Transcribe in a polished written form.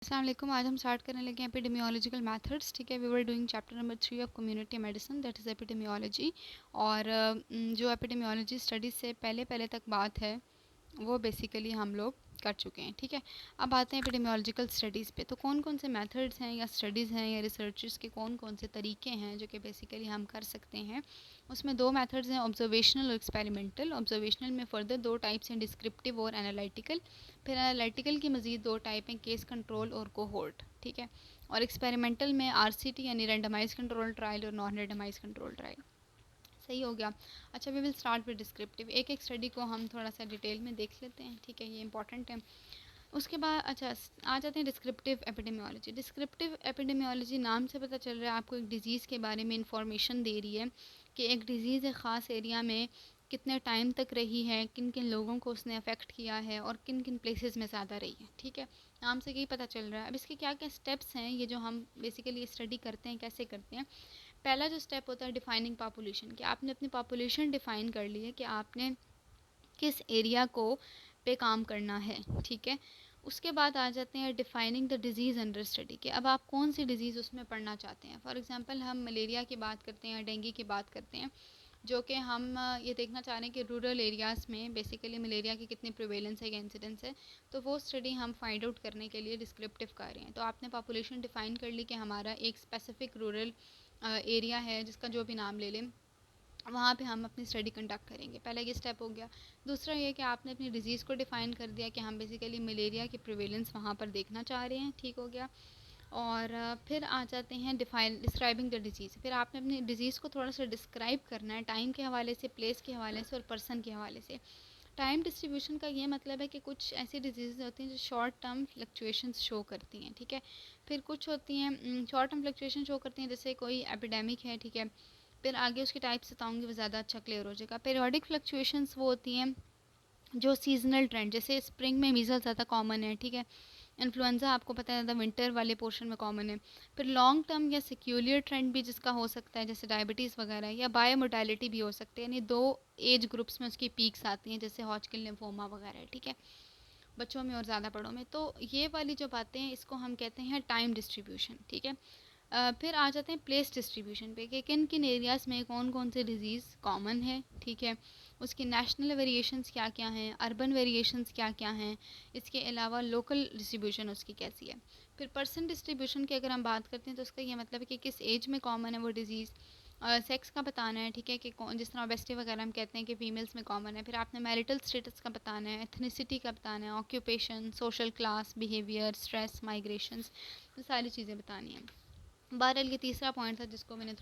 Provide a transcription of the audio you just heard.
अस्सलाम वालेकुम। आज हम स्टार्ट करने लगे हैं एपिडेमियोलॉजिकल मेथड्स। ठीक है, we were doing chapter number 3 of community medicine, that is epidemiology. और जो एपिडेमियोलॉजी स्टडीज़ से पहले पहले तक बात है वो बेसिकली हम लोग कर चुके हैं। ठीक है, अब आते हैं एपिडेमियोलॉजिकल स्टडीज़ पे। तो कौन कौन से मेथड्स हैं या स्टडीज़ हैं या रिसर्चेस के कौन कौन से तरीके हैं जो कि बेसिकली हम कर सकते हैं। उसमें दो मेथड्स हैं, ऑब्जर्वेशनल और एक्सपेरिमेंटल। ऑब्जर्वेशनल में फ़र्दर दो टाइप्स हैं, डिस्क्रिप्टिव और एनालिटिकल। फिर एनालिटिकल की मज़ीद दो टाइप हैं, केस कंट्रोल और कोहोर्ट। ठीक है, और एक्सपेरिमेंटल में आरसीटी यानी रैंडमाइज कंट्रोल ट्रायल और नॉन रैंडमाइज कंट्रोल ट्रायल। सही हो गया। अच्छा, we will start with descriptive. एक एक स्टडी को हम थोड़ा सा डिटेल में देख लेते हैं। ठीक है, ये इंपॉर्टेंट है। उसके बाद अच्छा आ जाते हैं डिस्क्रिप्टिव एपिडेमियोलॉजी। डिस्क्रिप्टिव एपिडेमियोलॉजी नाम से पता चल रहा है आपको एक डिज़ीज़ के बारे में इंफॉर्मेशन दे रही है कि एक डिज़ीज़ एक ख़ास एरिया में कितने टाइम तक रही है, किन किन लोगों को उसने अफेक्ट किया है और किन किन प्लेसेस में ज़्यादा रही है। ठीक है, नाम से यही पता चल रहा है। अब इसके क्या क्या स्टेप्स हैं, ये जो हम बेसिकली स्टडी करते हैं कैसे करते हैं। पहला जो स्टेप होता है डिफाइनिंग पॉपुलेशन, कि आपने अपनी पॉपुलेशन डिफ़ाइन कर ली है कि आपने किस एरिया को पे काम करना है। ठीक है, उसके बाद आ जाते हैं defining the disease under study, कि अब आप कौन सी डिज़ीज़ उसमें पढ़ना चाहते हैं। फॉर एग्जांपल हम मलेरिया की बात करते हैं, डेंगू की बात करते हैं, जो कि हम ये देखना चाह रहे हैं कि रूरल एरियाज़ में बेसिकली मलेरिया की कितनी प्रिवेलेंस है या इंसिडेंस है। तो वो स्टडी हम फाइंड आउट करने के लिए डिस्क्रिप्टिव कर रहे हैं। तो आपने पॉपुलेशन डिफ़ाइन कर ली कि हमारा एक स्पेसिफिक रूरल एरिया है जिसका जो भी नाम ले लें, वहाँ पे हम अपनी स्टडी कंडक्ट करेंगे। पहला ये स्टेप हो गया। दूसरा ये कि आपने अपनी डिज़ीज़ को डिफ़ाइन कर दिया कि हम बेसिकली मलेरिया की प्रिवेलेंस वहाँ पर देखना चाह रहे हैं। ठीक हो गया। और फिर आ जाते हैं डिस्क्राइबिंग द डिज़ीज़। फिर आपने अपनी डिज़ीज़ को थोड़ा सा डिस्क्राइब करना है, टाइम के हवाले से, प्लेस के हवाले से और पर्सन के हवाले से। टाइम डिस्ट्रीब्यूशन का ये मतलब है कि कुछ ऐसी डिजीज़ होती हैं जो शॉर्ट टर्म फ्लक्चुएशंस शो करती हैं। ठीक है, फिर कुछ होती हैं शॉर्ट टर्म फ्लक्चुएशन शो करती हैं, जैसे कोई एपिडेमिक है। ठीक है, फिर आगे उसके टाइप्स बताऊंगी, वो ज़्यादा अच्छा क्लियर हो जाएगा। पीरियोडिक फ्लक्चुएशंस वो होती हैं जो सीजनल ट्रेंड, जैसे स्प्रिंग में मीज़ल्स ज़्यादा कॉमन है। ठीक है, इन्फ्लुएंजा आपको पता है ज़्यादा विंटर वाले पोर्शन में कॉमन है। फिर लॉन्ग टर्म या सिक्यूलियर ट्रेंड भी जिसका हो सकता है, जैसे डायबिटीज़ वगैरह, या बायोमोडालिटी भी हो सकती है, यानी दो एज ग्रुप्स में उसकी पीक्स आती हैं, जैसे हॉजकिन लिम्फोमा वगैरह। ठीक है, बच्चों में और ज़्यादा बड़ों में। तो ये वाली जो बातें हैं इसको हम कहते हैं टाइम डिस्ट्रीब्यूशन। ठीक है, फिर आ जाते हैं प्लेस डिस्ट्रीब्यूशन पे, कि किन किन एरियाज़ में कौन कौन से डिज़ीज़ कॉमन है। ठीक है, उसकी नेशनल वेरिएशंस क्या क्या हैं, अर्बन वेरिएशंस क्या क्या हैं, इसके अलावा लोकल डिस्ट्रीब्यूशन उसकी कैसी है। फिर पर्सन डिस्ट्रीब्यूशन की अगर हम बात करते हैं तो उसका ये मतलब है कि किस एज में कॉमन है वो डिज़ीज़। सेक्स का बताना है। ठीक है, कि कौन, जिस तरह ओबेसिटी वगैरह हम कहते हैं कि फ़ीमेल्स में कॉमन है। फिर आपने मैरिटल स्टेटस का बताना है, एथनिसिटी का बताना है, occupation, social class, behaviour, stress, migrations, ये सारी चीज़ें बतानी हैं। बहरहाल ये तीसरा पॉइंट था जिसको मैंने